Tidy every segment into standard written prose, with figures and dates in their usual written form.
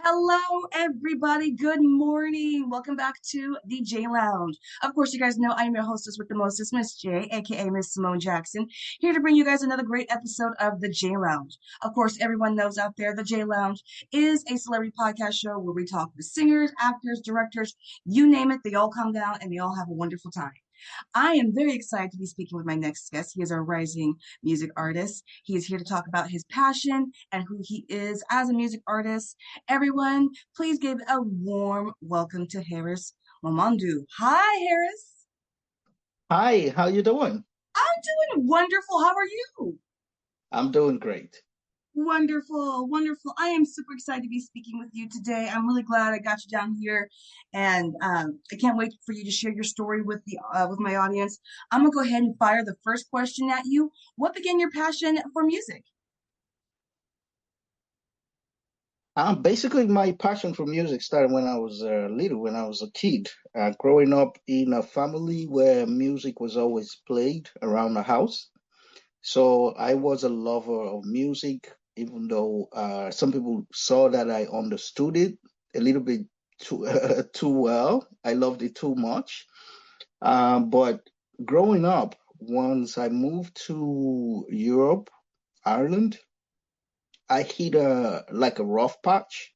Hello, everybody. Good morning. Welcome back to the J Lounge. Of course, you guys know I'm your hostess with the mostest, Miss J, aka Miss Simone Jackson, here to bring you guys another great episode of the J Lounge. Of course, everyone knows out there the J Lounge is a celebrity podcast show where we talk with singers, actors, directors, you name it. They all come down and they all have a wonderful time. I am very excited to be speaking with my next guest. He is a rising music artist. He is here to talk about his passion and who he is as a music artist. Everyone, please give a warm welcome to Harris Momodu. Hi, Harris. Hi, how you doing? I'm doing wonderful. How are you? I'm doing great. Wonderful, wonderful. I am super excited to be speaking with you today. I'm really glad I got you down here, and I can't wait for you to share your story with my audience. I'm gonna go ahead and fire the first question at you. What began your passion for music? Basically, my passion for music started when I was little, when I was a kid. Growing up in a family where music was always played around the house. So I was a lover of music, even though some people saw that I understood it a little bit too too well. I loved it too much. But growing up, once I moved to Europe, Ireland, I hit a rough patch.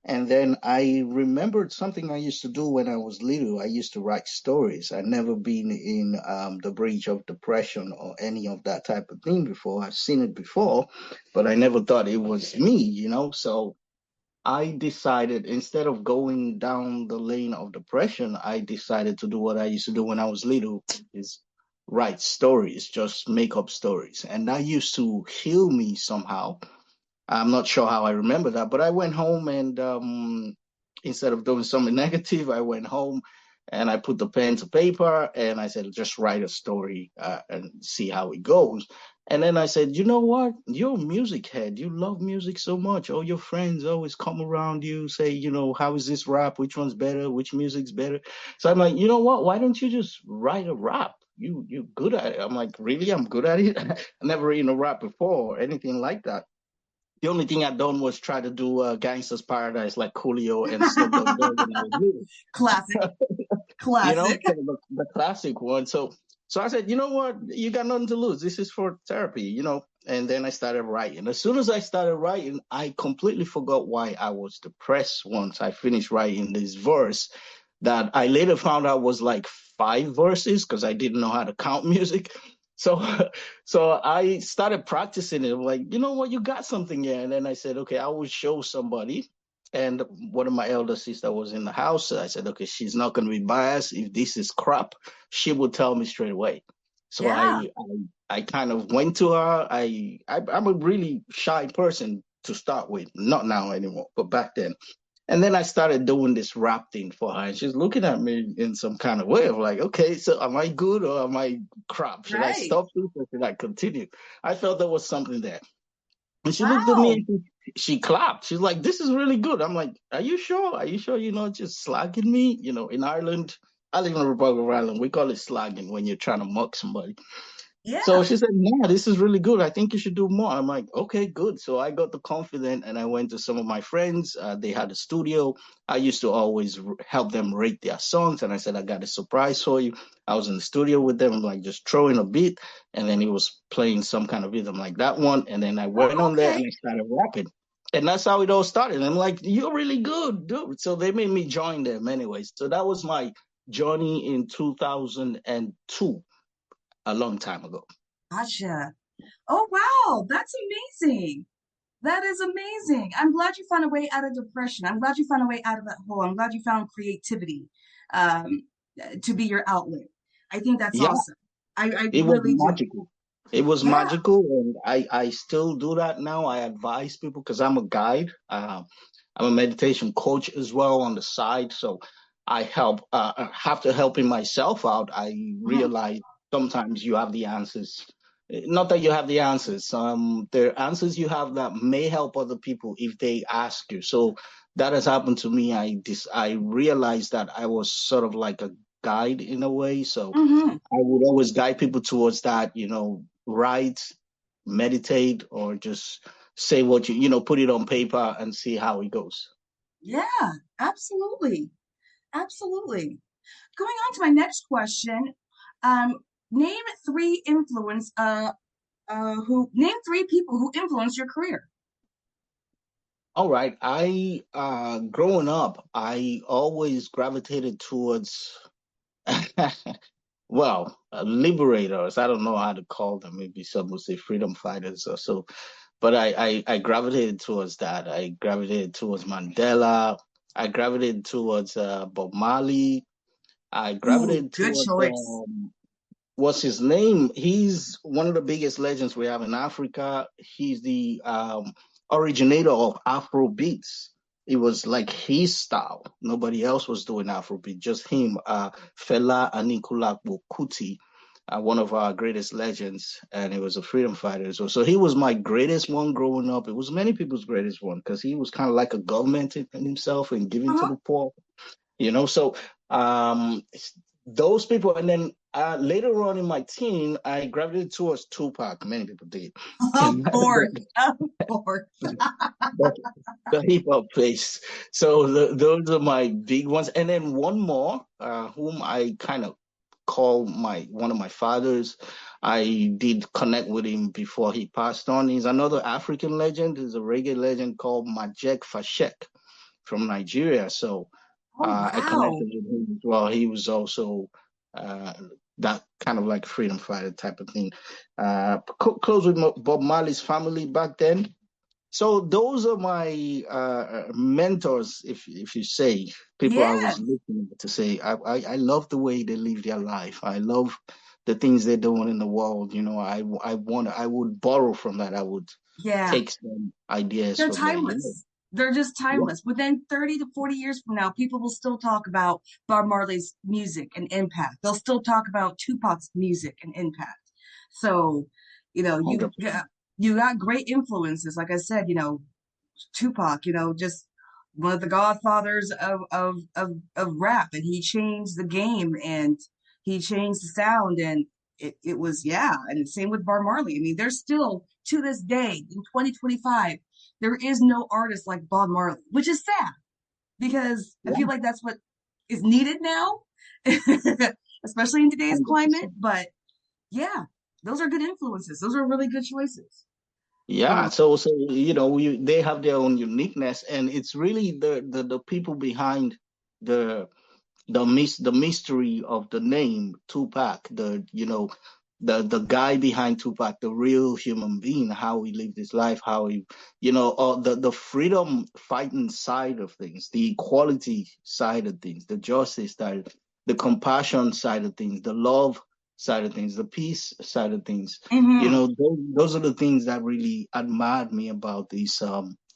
And then I remembered something I used to do when I was little. I used to write stories. I'd never been in the bridge of depression or any of that type of thing before. I've seen it before, but I never thought it was me. So I decided instead of going down the lane of depression, I decided to do what I used to do when I was little, is write stories, just make up stories. And that used to heal me somehow. I'm not sure how I remember that, but I went home and instead of doing something negative, I went home and I put the pen to paper and I said, just write a story and see how it goes. And then I said, you know what? You're a music head. You love music so much. All your friends always come around you, say, how is this rap? Which one's better? Which music's better? So I'm like, you know what? Why don't you just write a rap? You good at it. I'm like, really? I'm good at it. I never written a rap before or anything like that. The only thing I done was try to do Gangsta's Paradise like Coolio and Snoop Dogg when I was little. Classic, you know, classic. so the classic one. So I said, you know what? You got nothing to lose. This is for therapy. And then I started writing. As soon as I started writing, I completely forgot why I was depressed once I finished writing this verse that I later found out was like five verses because I didn't know how to count music. So so I started practicing it. I'm like, you know what, you got something here. And then I said, okay, I will show somebody. And one of my elder sister was in the house. So I said, okay, she's not going to be biased. If this is crap, she will tell me straight away. So Yeah. I kind of went to her. I'm a really shy person to start with, not now anymore, but back then. And then I started doing this rap thing for her, and she's looking at me in some kind of way of like, okay, so am I good or am I crap? Should I Right. stop this or should I continue? I felt there was something there. And she looked at me Wow. and she clapped. She's like, this is really good. I'm like, are you sure? Are you sure you're not just slagging me? In Ireland, I live in the Republic of Ireland. We call it slagging when you're trying to mock somebody. So Yeah. she said, "Yeah, this is really good. I think you should do more." I'm like, "Okay, good." So I got the confidence and I went to some of my friends. They had a studio. I used to always help them rate their songs. And I said, "I got a surprise for you." I was in the studio with them, like just throwing a beat. And then he was playing some kind of rhythm like that one. And then I went Oh, on there and okay. I started rapping. And that's how it all started. And I'm like, "You're really good, dude." So they made me join them anyways. So that was my journey in 2002, a long time ago. Gotcha. Oh, wow. That's amazing. That is amazing. I'm glad you found a way out of depression. I'm glad you found a way out of that hole. I'm glad you found creativity um, to be your outlet. I think that's Yeah. awesome. I It was really do. magical. It was Yeah. magical, and I still do that now. I advise people because I'm a guide. I'm a meditation coach as well on the side, so I help. After helping myself out, I Mhm. realize sometimes you have the answers. Not that you have the answers. There are answers you have that may help other people if they ask you. So that has happened to me. I realized that I was sort of like a guide in a way. So Mhm. I would always guide people towards that, write, meditate, or just say what put it on paper and see how it goes. Yeah, absolutely. Absolutely. Going on to my next question, um, name three who name three people who influenced your career. All right. I growing up, I always gravitated towards well, liberators. I don't know how to call them. Maybe some would say freedom fighters or so. But I gravitated towards that. I gravitated towards Mandela. I gravitated towards Bob Marley. I Ooh, gravitated good towards choice. what's his name? He's one of the biggest legends we have in Africa. He's the originator of Afro beats. It was like his style. Nobody else was doing Afrobeat, just him. Fela Anikulapo Kuti, one of our greatest legends, and he was a freedom fighter. So he was my greatest one growing up. It was many people's greatest one because he was kind of like a government in himself and giving to Uh-huh. the poor. So um, those people, and then later on in my teen, I gravitated towards Tupac. Many people did. Of course. Of course. the, the hip hop place. So those are my big ones, and then one more, whom I kind of call my one of my fathers. I did connect with him before he passed on. He's another African legend. He's a reggae legend called Majek Fashek from Nigeria. So Oh, I wow. connected with him as well. He was also uh, that kind of like freedom fighter type of thing. Close with Bob Marley's family back then. So those are my mentors, if you say, people I was Yes. looking to say. I love the way they live their life. I love the things they're doing in the world. I would borrow from that. I would Yeah. take some ideas They're from there. timeless. They're just Yeah, timeless. Within 30 to 40 years from now, people will still talk about Bob Marley's music and impact. They'll still talk about Tupac's music and impact. So, you 100%. you got great influences. Like I said, Tupac, just one of the godfathers of rap, and he changed the game and he changed the sound, and it was, yeah, and same with Bar Marley. I mean, there's still to this day in 2025, there is no artist like Bob Marley, which is sad because I feel Yeah, like that's what is needed now, especially in today's climate. 100%. But yeah, those are good influences. Those are really good choices. Yeah, Um, so they have their own uniqueness, and it's really the people behind the the mystery of the name Tupac, the guy behind Tupac, the real human being, how he lived his life, how he the freedom fighting side of things, the equality side of things, the justice side, the compassion side of things, the love side of things, the peace side of things. mhm. Those are the things that really admired me about these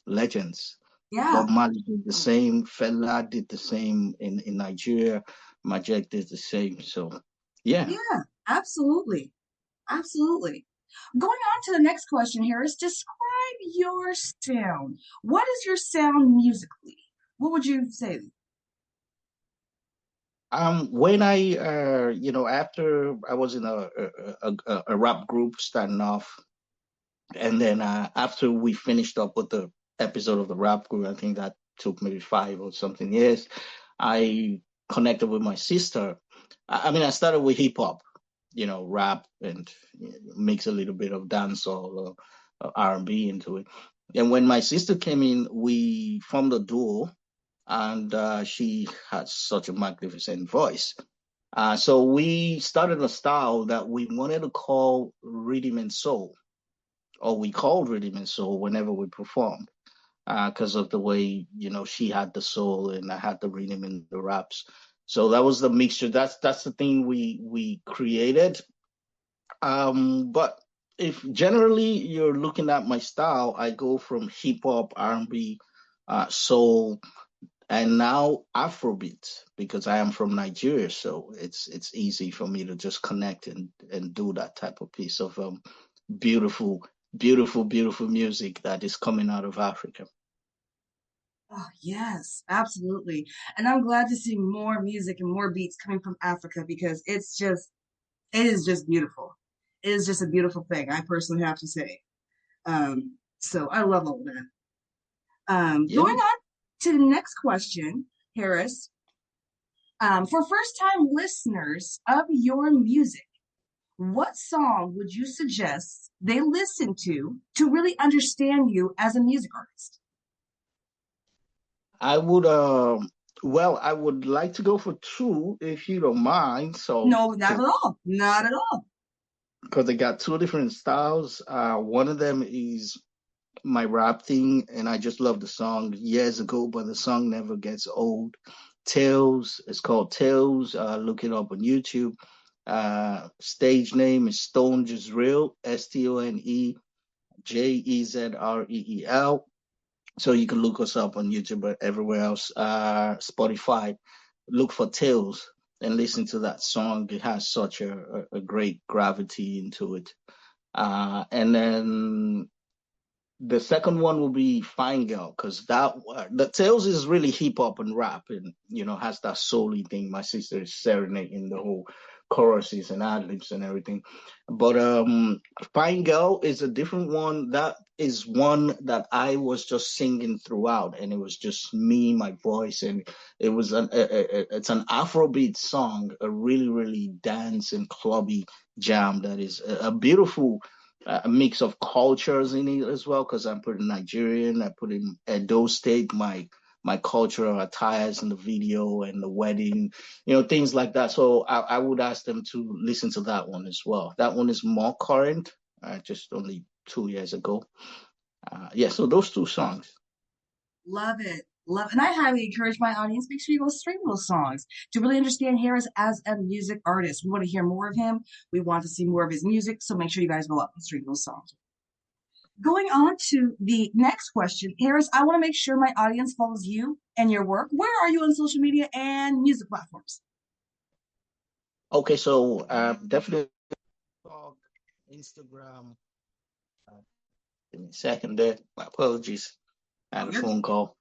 legends. Yeah, Bob Marley did the same. Fela did the same in Nigeria. Majek did the same. So, yeah. yeah, absolutely. Absolutely. Going on to the next question here is describe your sound. What is your sound musically? What would you say? When I, after I was in a rap group starting off, and then after we finished up with the episode of the rap group, I think that took maybe 5 or something years. I connected with my sister. I mean, I started with hip hop, rap and mix a little bit of dancehall or R&B into it. And when my sister came in, we formed a duo, and she had such a magnificent voice. So we started a style that we wanted to call rhythm and soul, or we called rhythm and soul whenever we performed, because of the way she had the soul and I had the rhythm and the raps. So that was the mixture. That's the thing we created. But if generally you're looking at my style, I go from hip hop, R&B, soul, and now Afrobeat because I am from Nigeria, so it's easy for me to just connect and do that type of piece of beautiful, beautiful, beautiful music that is coming out of Africa. Oh, yes, absolutely. And I'm glad to see more music and more beats coming from Africa because it is just beautiful. It is just a beautiful thing, I personally have to say. So I love all that. Yeah. Going on to the next question, Harris. For first-time listeners of your music, what song would you suggest they listen to really understand you as a music artist? I would well, I would like to go for two if you don't mind. So, No, not at all. Not at all. because they got two different styles. One of them is my rap thing, and I just love the song years ago, but the song never gets old. Tales, it's called Tales. Look it up on YouTube. Stage name is Stone Jezreel, StoneJezreel. So you can look us up on YouTube, but everywhere else, Spotify. Look for Tales and listen to that song. It has such a great gravity into it. And then the second one will be Fine Girl, because that the Tales is really hip hop and rap, and has that soul thing. My sister is serenading the whole choruses and ad libs and everything. But Fine Girl is a different one. That is one that I was just singing throughout, and it was just me, my voice, and it was it's an Afrobeat song, a really really dance and clubby jam that is a beautiful a mix of cultures in it as well, because I'm putting Nigerian, I put in Edo State, my cultural attires in the video and the wedding, things like that. So I would ask them to listen to that one as well. That one is more current, just only 2 years ago. Yeah, so those two songs. Love it. Love, and I highly encourage my audience, make sure you go stream those songs to really understand Harris as a music artist. We want to hear more of him. We want to see more of his music. So make sure you guys go up and stream those songs. Going on to the next question, Harris, I want to make sure my audience follows you and your work. Where are you on social media and music platforms? Okay, so definitely TikTok, Instagram. Uh, Give me a second there. My apologies. I Oh, had a you're phone call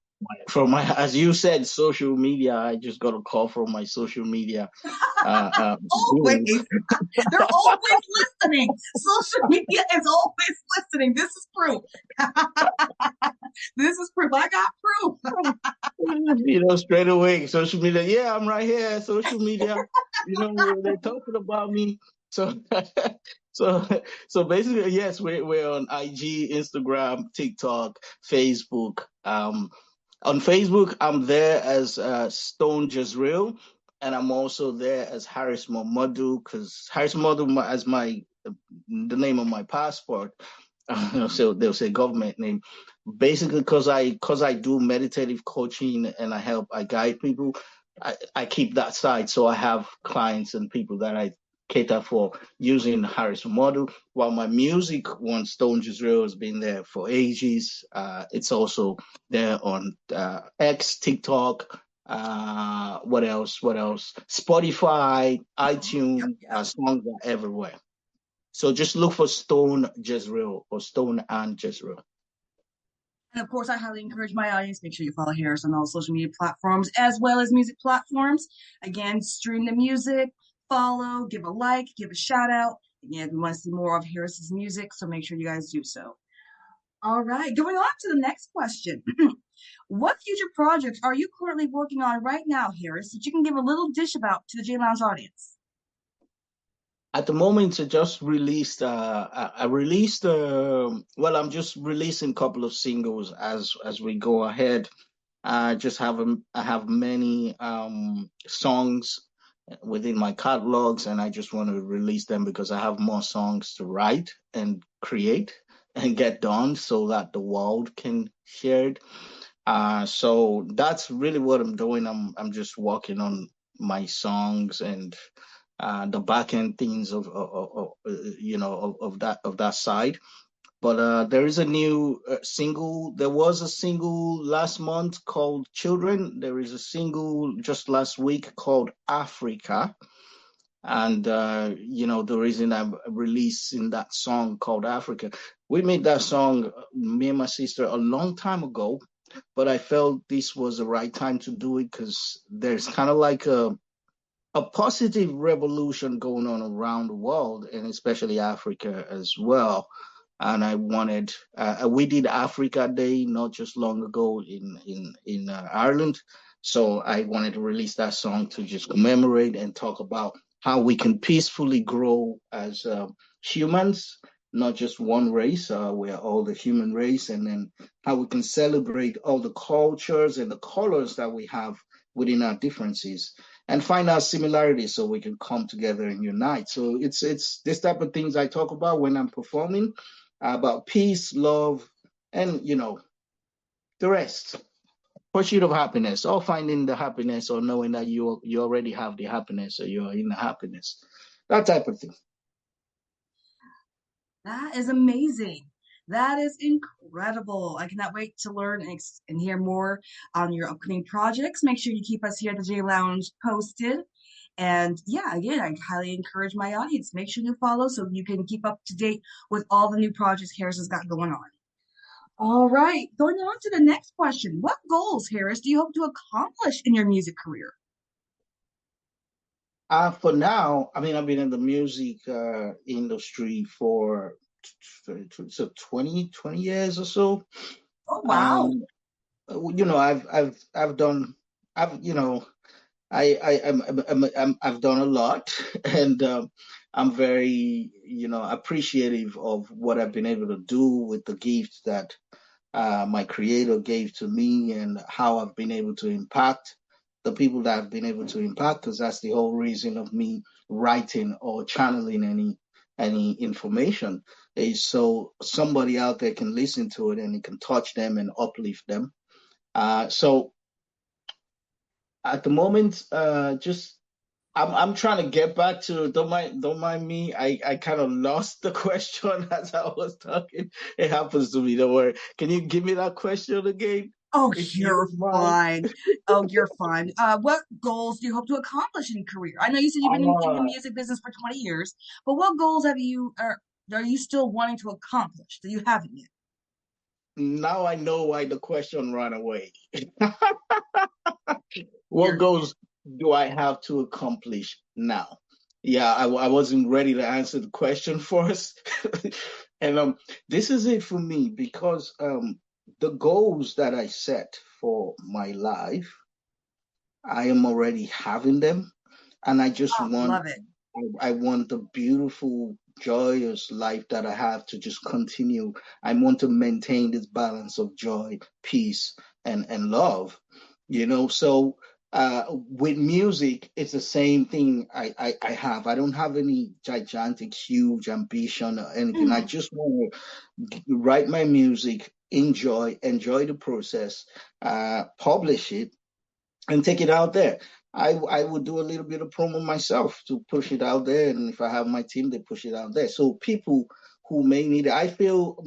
from my, as you said, social media. I just got a call from my social media guru. always, they're always listening. Social media is always listening. This is proof. This is proof. I got proof. Straight away, social media. Yeah, I'm right here. Social media. They're talking about me. So, so, so basically, yes, we're on IG, Instagram, TikTok, Facebook. On Facebook, I'm there as Stone Jezreel, and I'm also there as Harris Momodu, because Harris Momodu as the name of my passport. So they'll say government name. Basically, because I do meditative coaching and I guide people. I keep that side, so I have clients and people that I cater for using Harris model. While my music one, Stone Israel, has been there for ages. It's also there on X, TikTok. What else? What else? Spotify, Yep, iTunes. yep. Songs are everywhere. So just look for Stone Jezreel or Stone and Jezreel. And of course, I highly encourage my audience, make sure you follow Harris on all social media platforms as well as music platforms. Again, stream the music, follow, give a like, give a shout out. Again, we want to see more of Harris's music, so make sure you guys do so. All right, going on to the next question. What future projects are you currently working on right now, Harris, that you can give a little dish about to the J Lounge audience? At the moment, I just released. I released. Well, I'm just releasing a couple of singles as we go ahead. I have many songs within my catalogs, and I just want to release them because I have more songs to write and create and get done so that the world can hear it. So that's really what I'm doing. I'm just working on my songs and the back end things of that side. But there is a new single. There was a single last month called Children. There is a single just last week called Africa. And the reason I'm releasing that song called Africa, we made that song, me and my sister, a long time ago. But I felt this was the right time to do it because there's kind of like a positive revolution going on around the world and especially Africa as well. and I wanted we did Africa Day not just long ago in Ireland, so I wanted to release that song to just commemorate and talk about how we can peacefully grow as humans, not just one race. We're all the human race, and then how we can celebrate all the cultures and the colors that we have within our differences and find our similarities so we can come together and unite. So it's this type of things I talk about when I'm performing about peace, love, and the rest. Pursuit of happiness, or finding the happiness, or knowing that you already have the happiness, or you're in the happiness, that type of thing. That is amazing. That is incredible. I cannot wait to learn and hear more on your upcoming projects. Make sure you keep us here at the J Lounge posted. And yeah, again, I highly encourage my audience. Make sure you follow so you can keep up to date with all the new projects Harris has got going on. All right, going on to the next question. What goals, Harris, do you hope to accomplish in your music career? For now, I mean, I've been in the music industry for so 20 years or so. Oh, wow. Um, I've done, I've, you know, I've done a lot, and I'm very, appreciative of what I've been able to do with the gifts that my creator gave to me, and how I've been able to impact the people that I've been able to impact, because that's the whole reason of me writing or channeling any information, is so somebody out there can listen to it and it can touch them and uplift them. So at the moment, just I'm trying to get back to, don't mind me. I kind of lost the question as I was talking. It happens to me, don't worry. Can you give me that question again, Oh, if you you're don't mind? fine. Oh, you're fine. What goals do you hope to accomplish in career? I know you said you've been in the Ah, music business for 20 years, but what goals are you still wanting to accomplish that you haven't yet? now I know why the question ran away. What You're goals do I have to accomplish now? Yeah, I wasn't ready to answer the question first. And this is it for me, because the goals that I set for my life, I am already having them, and I just oh, want love it. I want the beautiful, joyous life that I have to just continue. I want to maintain this balance of joy, peace, and love. So with music, it's the same thing I have. I don't have any gigantic, huge ambition or anything. I Mhm. just want to write my music, enjoy the process, publish it, and take it out there. I would do a little bit of promo myself to push it out there, and if I have my team, they push it out there. So people who may need it, I feel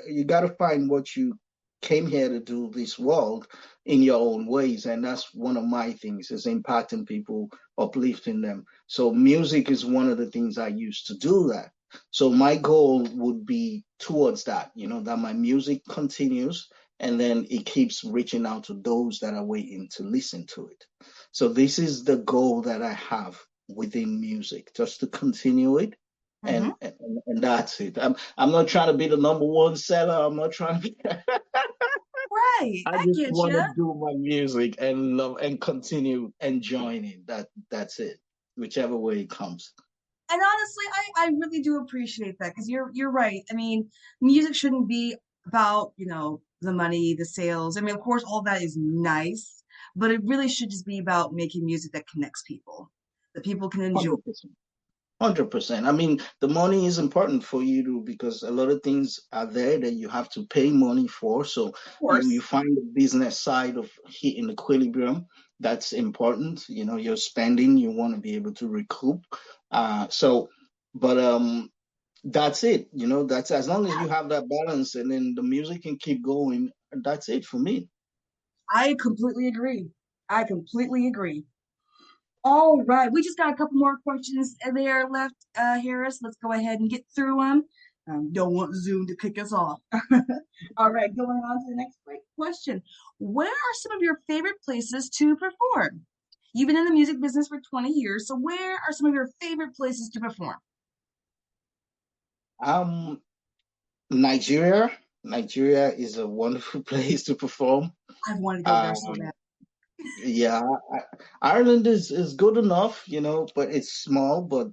you got to find what you came here to do this world in your own ways, and that's one of my things, is impacting people, uplifting them. So music is one of the things I use to do that. So my goal would be towards that, that my music continues, and then it keeps reaching out to those that are waiting to listen to it. So this is the goal that I have within music, just to continue it, Mhm. and that's it. I'm not trying to be the number one seller. I'm not trying to be. Right. I I just get want to you. do my music and love and continue enjoying it. That's it, whichever way it comes. And honestly, I really do appreciate that because you're right. I mean, music shouldn't be about, the money, the sales. I mean, of course, all that is nice, but it really should just be about making music that connects people, that people can enjoy. 100%. 100%. I mean, the money is important for you to, because a lot of things are there that you have to pay money for. So Of you course. find the business side of hitting equilibrium. That's important. You're spending, you want to be able to recoup. But that's it. That's, as long as you have that balance, and then the music can keep going. That's it for me. I completely agree. I completely agree. All right, we just got a couple more questions there left, Harris. Let's go ahead and get through them. Don't want Zoom to kick us off. All right, going on to the next great question. Where are some of your favorite places to perform? You've been in the music business for 20 years, so where are some of your favorite places to perform? Um, Nigeria. Nigeria is a wonderful place to perform. I've wanted to go there so Um, bad. yeah, Ireland is good enough, but it's small. But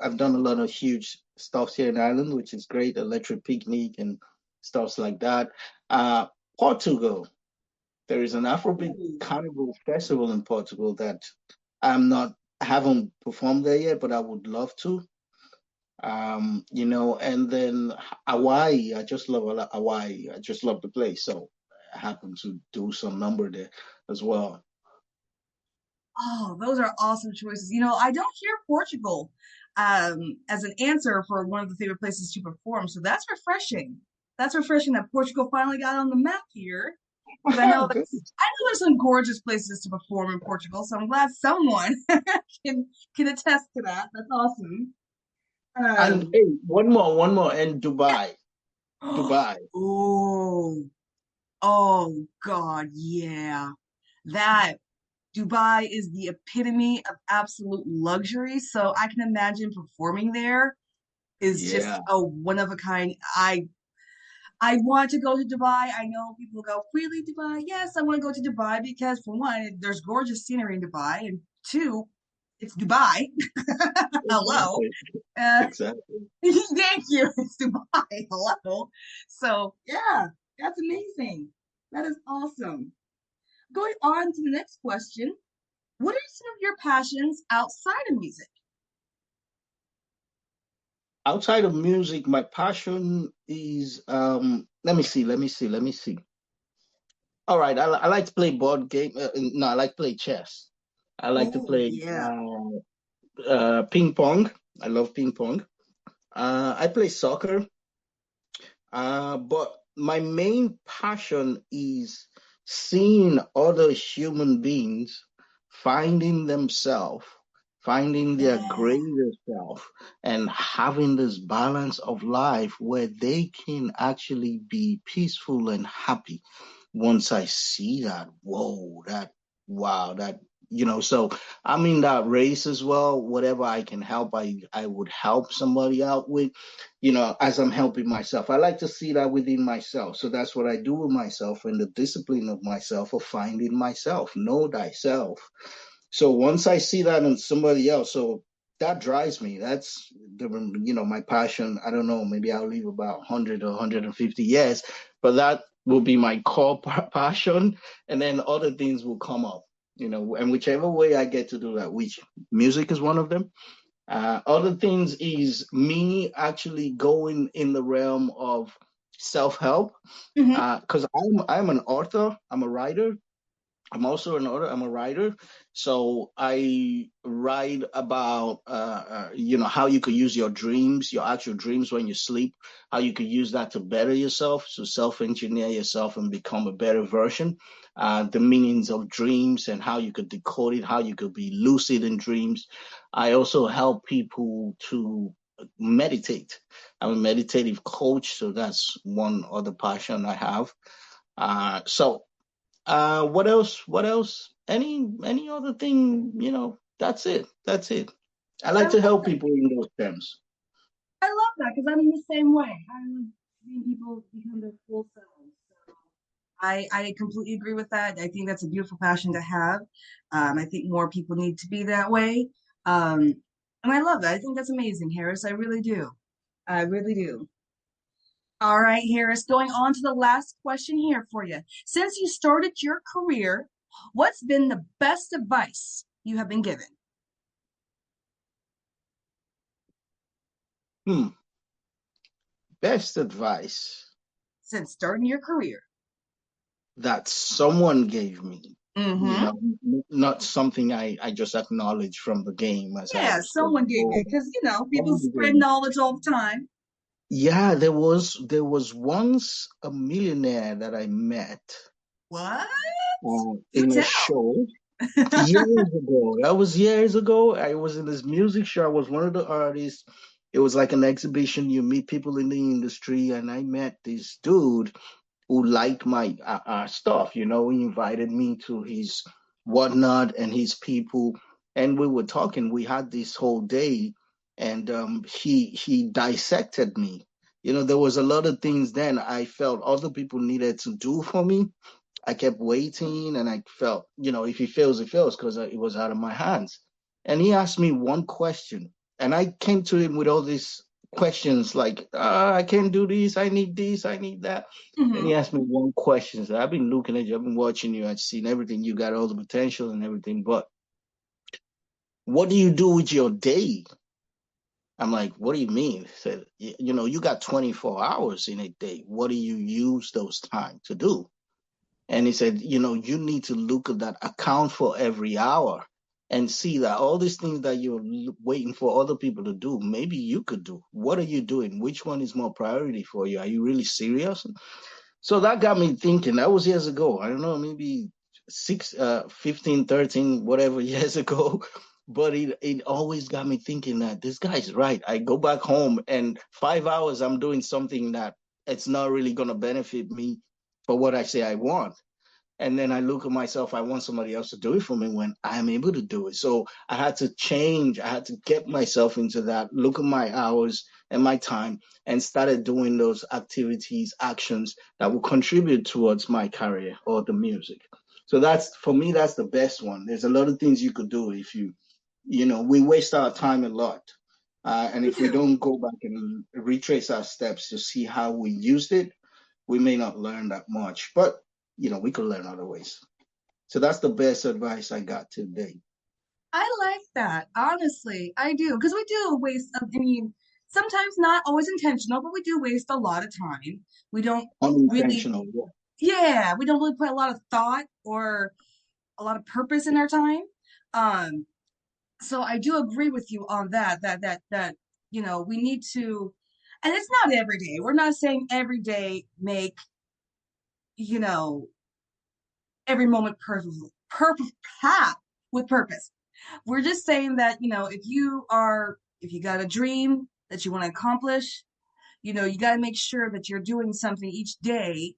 I've done a lot of huge stuff here in Ireland, which is great. Electric Picnic and stuff like that. Uh, Portugal. There is an Afrobeat Ooh. Carnival festival in Portugal that I'm not haven't performed there yet, but I would love to. And then Hawaii. I just love Hawaii. I just love the place. So I happen to do some number there as well. Oh, those are awesome choices. I don't hear Portugal as an answer for one of the favorite places to perform, so that's refreshing. That's refreshing that Portugal finally got on the map here, because Good. I know there's some gorgeous places to perform in Portugal, so I'm glad someone can can attest to that. That's awesome. And Um, hey, one more, and Dubai. Dubai. oh, oh God, yeah. That Dubai is the epitome of absolute luxury, so I can imagine performing there is just Yeah. a one of a kind. I want to go to Dubai. I know people go, really, Dubai? Yes, I want to go to Dubai because for one, there's gorgeous scenery in Dubai, and two, it's Dubai. Hello. Exactly. Uh, Exactly. thank you. It's Dubai. Hello. So yeah, that's amazing. That is awesome. Going on to the next question. What are some of your passions outside of music? Outside of music, my passion is let me see. All right, I like to play board game. No, I like to play chess. I like to Oh, play yeah. ping pong. I love ping pong. I play soccer. But my main passion is seeing other human beings finding themselves, finding their Yeah. greater self, and having this balance of life where they can actually be peaceful and happy. Once I see that, whoa, wow, so I'm in that race as well. Whatever I can help, I would help somebody out with, as I'm helping myself. I like to see that within myself. So that's what I do with myself and the discipline of myself of finding myself, know thyself. So once I see that in somebody else, so that drives me. That's my passion. I don't know, maybe I'll live about 100 or 150 years, but that will be my core passion. And then other things will come up, and whichever way I get to do that, which music is one of them. Other things is me actually going in the realm of self-help, Hmm. because I'm an author, I'm a writer. I'm also an author. I'm a writer, so I write about how you could use your dreams, your actual dreams when you sleep, how you could use that to better yourself, so self-engineer yourself and become a better version. The meanings of dreams and how you could decode it, how you could be lucid in dreams. I also help people to meditate. I'm a meditative coach, so that's one other passion I have. What else? What else? Any other thing? That's it. That's it. I I like to love help that. people in those terms. I love that because I'm the same way. I love seeing people become their full selves. So I completely agree with that. I think that's a beautiful passion to have. I think more people need to be that way. Um, and I love that. I think that's amazing, Harris. I really do. I really do. All right, Harris, going on to the last question here for you. Since you started your career, what's been the best advice you have been given Hmm. Best advice since starting your career? that someone gave me. You Mm-hmm. know, not something I just acknowledged from the game as I Yeah, was someone going gave forward. it because people From the spread game. knowledge all the time. Yeah, there was once a millionaire that I met What? Do in a tell. show. Years ago. That was years ago. I was in this music show. I was one of the artists. It was like an exhibition. You meet people in the industry, and I met this dude who liked my stuff. He invited me to his whatnot and his people, and we were talking. We had this whole day, and he dissected me. There was a lot of things then I felt other people needed to do for me. I kept waiting and I felt, if he fails, he fails because it was out of my hands. And he asked me one question. And I came to him with all these questions like, I can't do this, I need that. And he Hmm. asked me one question. So I've been looking at you, I've been watching you, I've seen everything. You got all the potential and everything. But what do you do with your day? I'm like, what do you mean? He said, you got 24 hours in a day. What do you use those time to do? And he said, you need to look at that, account for every hour and see that all these things that you're waiting for other people to do, maybe you could do. What are you doing? Which one is more priority for you? Are you really serious? So that got me thinking. That was years ago. I don't know, maybe 15, 13, whatever years ago. But it always got me thinking that this guy's right. I go back home and 5 hours I'm doing something that it's not really going to benefit me for what I say I want. And then I look at myself, I want somebody else to do it for me when I'm able to do it. So I had to change, I had to get myself into that, look at my hours and my time, and started doing those activities, actions that will contribute towards my career or the music. So that's, for me, that's the best one. There's a lot of things you could do if we waste our time a lot. And We if we do. don't go back and retrace our steps to see how we used it, we may not learn that much, but we could learn other ways. So that's the best advice I got today. I like that. Honestly, I do. Because we do waste, I mean, sometimes not always intentional, but we do waste a lot of time. We don't really, Unintentional, yeah. yeah, we don't really put a lot of thought or a lot of purpose in our time. Um, so I do agree with you on that, we need to, and it's not every day. We're not saying every day make, you know, every moment perfect path with purpose. We're just saying that, if you got a dream that you want to accomplish, you got to make sure that you're doing something each day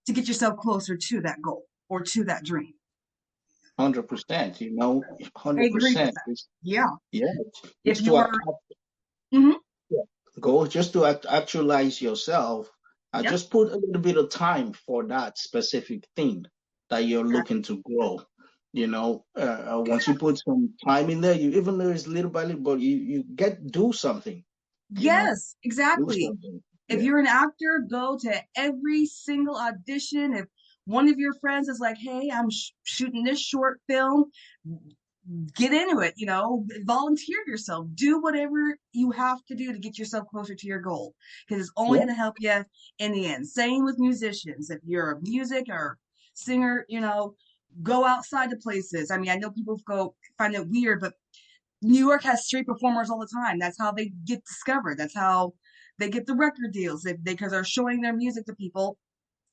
to get yourself closer to that goal or to that dream. 100%, I agree with 100%. that. Yeah. Yeah, If just to you're, mhm, go, just to actualize yourself, I yep, just put a little bit of time for that specific thing that you're looking exactly. to grow. Once you put some time in there, you even though it's little by little, but you do something, you know, Yes, do exactly. something. If Yeah. you're an actor, go to every single audition. If one of your friends is like, hey, I'm shooting this short film, get into it, volunteer yourself, do whatever you have to do to get yourself closer to your goal because it's only Yeah. going to help you in the end. Same with musicians. If you're a music or singer, go outside to places. I mean, I know people go find it weird, but New York has street performers all the time. That's how they get discovered. That's how they get the record deals because they're showing their music to people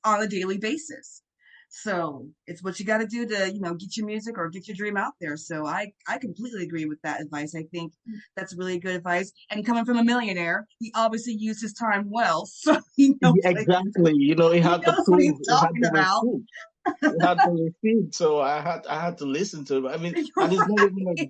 on a daily basis. So it's what you got to do to, get your music or get your dream out there. So I completely agree with that advice. I think that's really good advice. And coming from a millionaire, he obviously used his time well, so Yeah, exactly. He he had to knows what prove, he's he had talking to about. receive. He had to receive. So I had to listen to him. I mean, You're and right.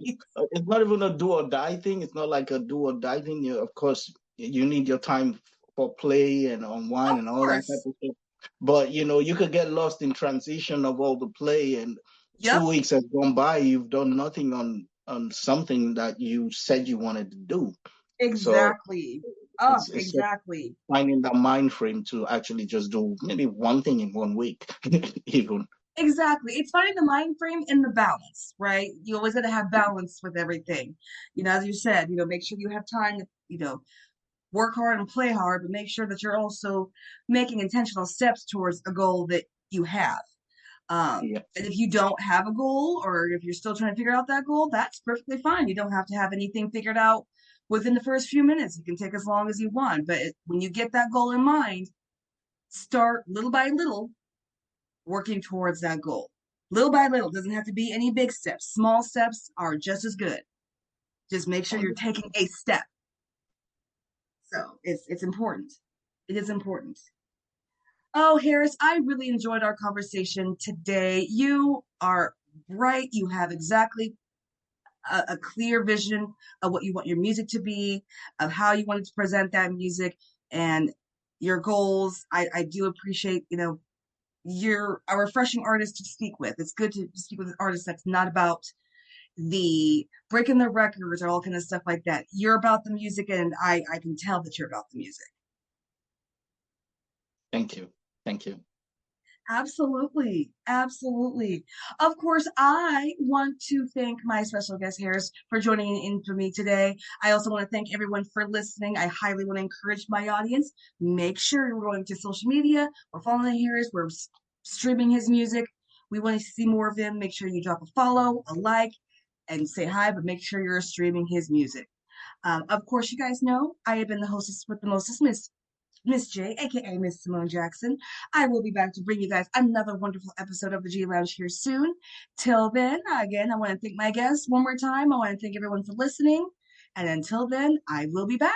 it's not even a do or die thing. It's not like a do or die thing. Of course, you need your time for play and unwind Of and all that type course. of stuff. But you could get lost in transition of all the play, and Yep. 2 weeks has gone by. You've done nothing on something that you said you wanted to do. So Exactly. Oh, it's exactly. finding that mind frame to actually just do maybe one thing in 1 week, even. Exactly. It's finding the mind frame and the balance, right? You always got to have balance with everything. As you said, make sure you have time to, work hard and play hard, but make sure that you're also making intentional steps towards a goal that you have. Yeah, And if you don't have a goal or if you're still trying to figure out that goal, that's perfectly fine. You don't have to have anything figured out within the first few minutes. You can take as long as you want. But when you get that goal in mind, start little by little working towards that goal. Little by little, doesn't have to be any big steps. Small steps are just as good. Just make sure you're taking a step. So it's important. It is important. Oh, Harris, I really enjoyed our conversation today. You are bright. You have exactly a clear vision of what you want your music to be, of how you wanted to present that music. and your goals. I do appreciate, you're a refreshing artist to speak with. It's good to speak with an artist that's not about the breaking the records or all kind of stuff like that. You're about the music, and I can tell that you're about the music. Thank you. Thank you. Absolutely. Absolutely. Of course, I want to thank my special guest Harris for joining in for me today. I also want to thank everyone for listening. I highly want to encourage my audience. Make sure you're going to social media. We're following Harris. We're streaming his music. We want to see more of him. Make sure you drop a follow, a like, and say hi, but make sure you're streaming his music. Of course, you guys know I have been the hostess with the mostest, Miss J, aka Miss Simone Jackson. I will be back to bring you guys another wonderful episode of the G Lounge here soon. Till then, again, I want to thank my guests one more time. I want to thank everyone for listening. And until then, I will be back.